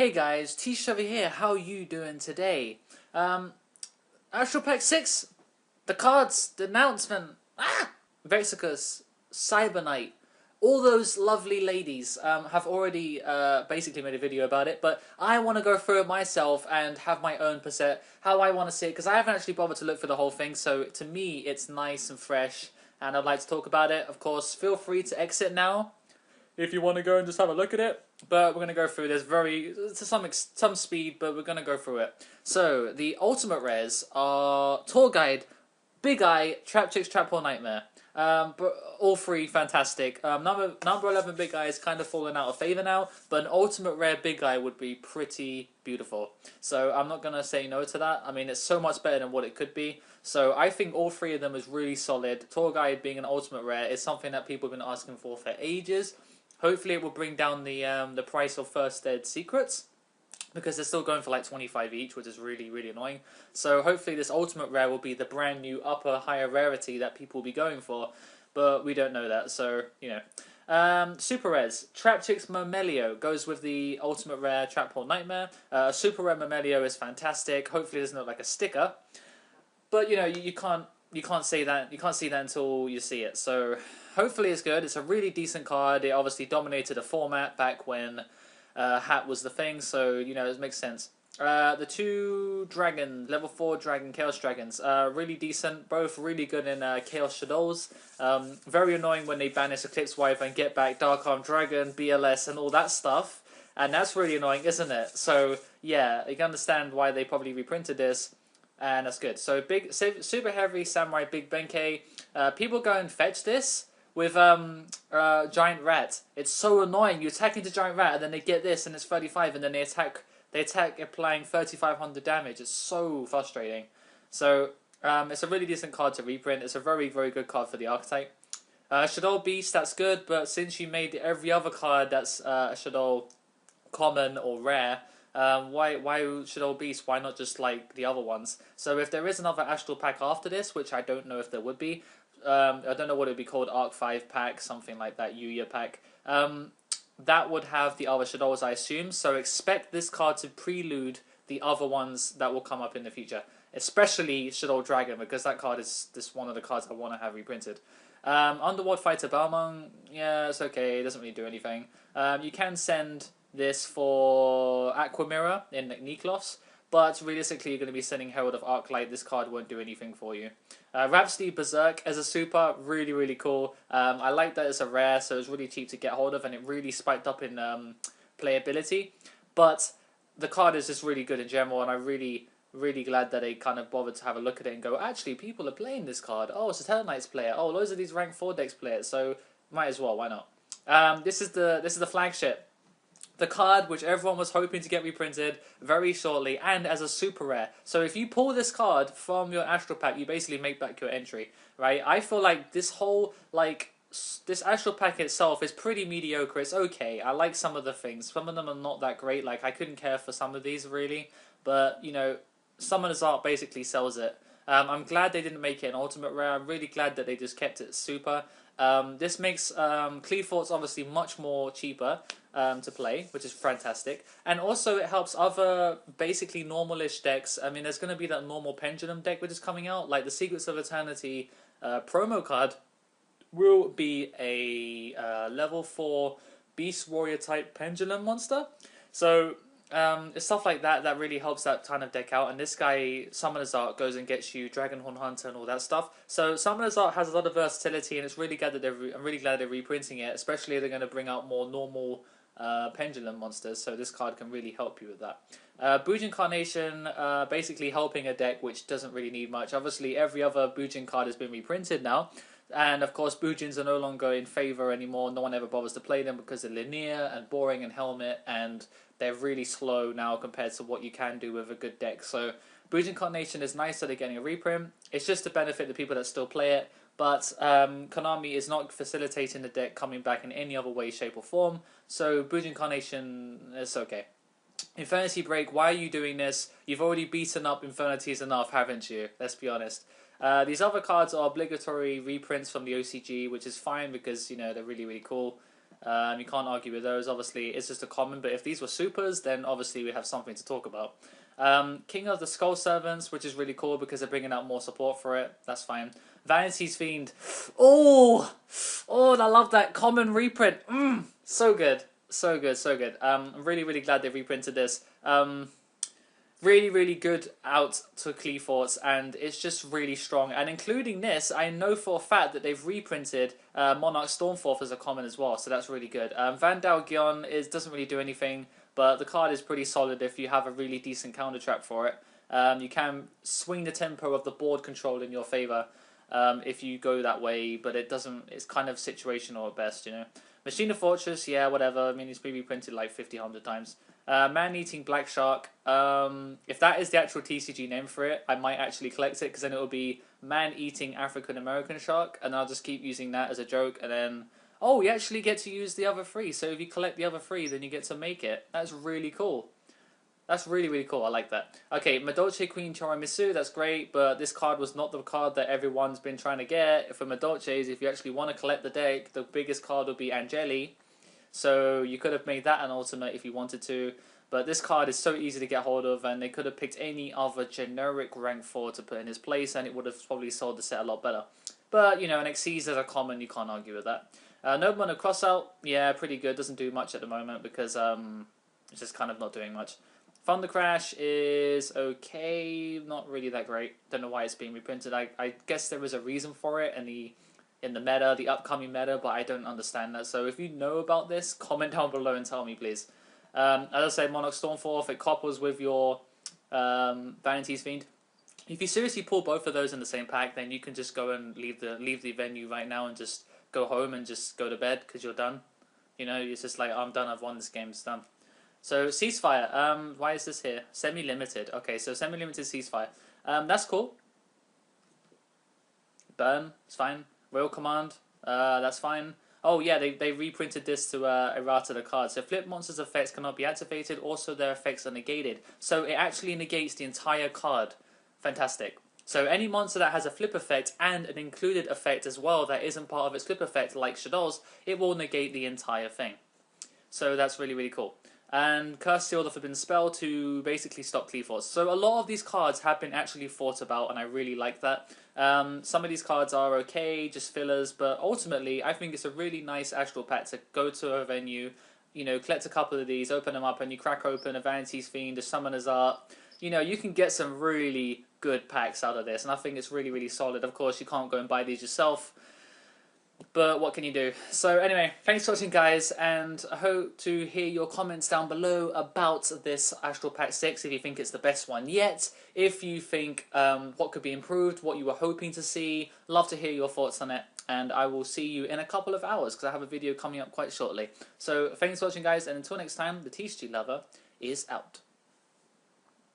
Hey guys, Tish over here. How you doing today? Astral Pack 6, the cards, the announcement. Vexicus, Cyber Knight, all those lovely ladies have already basically made a video about it, but I want to go through it myself and have my own percent, how I want to see it, because I haven't actually bothered to look for the whole thing, so to me it's nice and fresh, and I'd like to talk about it. Of course, feel free to exit now if you want to go and just have a look at it. But we're going to go through this to some speed, but we're going to go through it. So, the ultimate rares are Tour Guide, Big Eye, Trap Chicks, Trap Hole Nightmare. But all three fantastic. Number 11 Big Eye is kind of fallen out of favour now, but an ultimate rare Big Eye would be pretty beautiful. So I'm not going to say no to that. I mean, it's so much better than what it could be. So I think all three of them is really solid. Tour Guide being an ultimate rare is something that people have been asking for ages. Hopefully it will bring down the price of First Ed Secrets, because they're still going for like 25 each, which is really, really annoying. So hopefully this ultimate rare will be the brand new higher rarity that people will be going for, but we don't know that, so, you know. Super rares. Trap Chicks Momelio goes with the ultimate rare Trap Hole Nightmare. Super rare Momelio is fantastic. Hopefully it doesn't look like a sticker, but you know, you can't say that, you can't see that until you see it, so hopefully it's good. It's a really decent card. It obviously dominated a format back when Hat was the thing, so you know, it makes sense. The two dragon, level 4 dragon, Chaos Dragons, really decent, both really good in Chaos Shadows. Very annoying when they banish Eclipse Wife and get back Dark Arm Dragon, BLS and all that stuff, and that's really annoying, isn't it? So yeah, you can understand why they probably reprinted this, and that's good. So super heavy Samurai Big Benkei. People go and fetch this with Giant Rat. It's so annoying. You attack into Giant Rat and then they get this and it's 35 and then they attack applying 3500 damage. It's so frustrating. So it's a really decent card to reprint. It's a very, very good card for the archetype. Shadow Beast, that's good, but since you made every other card that's Shadow common or rare, why Shadow Beast? Why not just like the other ones? So if there is another Astral pack after this, which I don't know if there would be, I don't know what it would be called, Arc 5 pack, something like that, Yuya pack, that would have the other Shadows, I assume, so expect this card to prelude the other ones that will come up in the future, especially Shadow Dragon, because that card is one of the cards I want to have reprinted. Underworld Fighter Balmung, yeah, it's okay, it doesn't really do anything. You can send this for Aqua Mirror in Niklos, but realistically you're going to be sending Herald of Arclight. This card won't do anything for you. Rhapsody Berserk as a super, really, really cool. I like that it's a rare, so it's really cheap to get hold of, and it really spiked up in playability. But the card is just really good in general, and I'm really, really glad that they kind of bothered to have a look at it and go, actually, people are playing this card. Oh, it's a Hell Knights player. Oh, loads of these rank 4 decks play it, so might as well, why not? This is the flagship. The card which everyone was hoping to get reprinted very shortly, and as a super rare. So if you pull this card from your Astral pack, you basically make back your entry, right? I feel like this whole, this Astral pack itself is pretty mediocre. It's okay. I like some of the things. Some of them are not that great. Like, I couldn't care for some of these, really. But, you know, Summoner's Art basically sells it. I'm glad they didn't make it an ultimate rare. I'm really glad that they just kept it super. This makes Cleave Thoughts obviously much more cheaper to play, which is fantastic. And also it helps other basically normalish decks. I mean, there's going to be that normal Pendulum deck which is coming out. Like the Secrets of Eternity promo card will be a level 4 Beast Warrior type Pendulum monster. So it's stuff like that that really helps that kind of deck out, and this guy, Summoner's Art, goes and gets you Dragonhorn Hunter and all that stuff. So Summoner's Art has a lot of versatility, and it's really glad that I'm really glad they're reprinting it, especially if they're going to bring out more normal Pendulum monsters, so this card can really help you with that. Bujin Carnation, basically helping a deck which doesn't really need much. Obviously every other Bujin card has been reprinted now, and of course Bujins are no longer in favour anymore. No one ever bothers to play them because they're linear and boring and helmet, and they're really slow now compared to what you can do with a good deck. So Bujin Carnation is nice that they're getting a reprint. It's just to benefit the people that still play it, but Konami is not facilitating the deck coming back in any other way, shape or form, so Bujin Carnation is okay. Infernity Break, why are you doing this? You've already beaten up Infernities enough, haven't you? Let's be honest. These other cards are obligatory reprints from the OCG, which is fine because, you know, they're really, really cool. You can't argue with those. Obviously, it's just a common, but if these were supers, then obviously we have something to talk about. King of the Skull Servants, which is really cool because they're bringing out more support for it. That's fine. Vanity's Fiend. Oh, I love that common reprint. So good. So good, so good. I'm really, really glad they reprinted this. Really, really good out to Cleaforts, and it's just really strong. And including this, I know for a fact that they've reprinted Monarch Stormforth as a common as well, so that's really good. Vandal Gion doesn't really do anything, but the card is pretty solid if you have a really decent counter trap for it. You can swing the tempo of the board control in your favour if you go that way, but it doesn't. It's kind of situational at best, you know. Machina Fortress, yeah, whatever. I mean, it's been reprinted like 50, 100 times. Man-Eating Black Shark. If that is the actual TCG name for it, I might actually collect it, because then it will be Man-Eating African American Shark, and I'll just keep using that as a joke, and then, oh, you actually get to use the other three, so if you collect the other three, then you get to make it. That's really cool. That's really, really cool. I like that. Okay, Madolche Queen Chorimisu, that's great, but this card was not the card that everyone's been trying to get. For Madolches, if you actually want to collect the deck, the biggest card would be Angeli. So you could have made that an ultimate if you wanted to. But this card is so easy to get hold of, and they could have picked any other generic rank 4 to put in his place, and it would have probably sold the set a lot better. But, you know, an Xyz as a common, you can't argue with that. Nobleman of Crossout, yeah, pretty good. Doesn't do much at the moment because it's just kind of not doing much. Thunder Crash is okay, not really that great. Don't know why it's being reprinted. I guess there was a reason for it in the meta, the upcoming meta, but I don't understand that. So if you know about this, comment down below and tell me, please. As I said, Monarch Stormforth, it couples with your Vanity's Fiend. If you seriously pull both of those in the same pack, then you can just go and leave the venue right now and just go home and just go to bed because you're done. You know, it's just like, I'm done, I've won this game, it's done. So, Ceasefire, why is this here? Semi-limited. Okay, so semi-limited Ceasefire. That's cool. Burn, it's fine. Royal Command, that's fine. Oh yeah, they reprinted this to errata the card. So flip monsters' effects cannot be activated, also their effects are negated. So it actually negates the entire card. Fantastic. So any monster that has a flip effect and an included effect as well that isn't part of its flip effect, like Shadow's, it will negate the entire thing. So that's really, really cool. And Curse Seal the Forbidden Spell to basically stop Cleaforts. So a lot of these cards have been actually thought about, and I really like that. Some of these cards are okay, just fillers, but ultimately I think it's a really nice Astral pack to go to a venue, you know, collect a couple of these, open them up, and you crack open a Vanity's Fiend, a Summoner's Art. You know, you can get some really good packs out of this, and I think it's really, really solid. Of course, you can't go and buy these yourself, but what can you do? So anyway, thanks for watching, guys, and I hope to hear your comments down below about this Astral Pack 6, if you think it's the best one yet, if you think what could be improved, what you were hoping to see. Love to hear your thoughts on it, and I will see you in a couple of hours, because I have a video coming up quite shortly. So thanks for watching, guys, and until next time, the Thetcglover is out.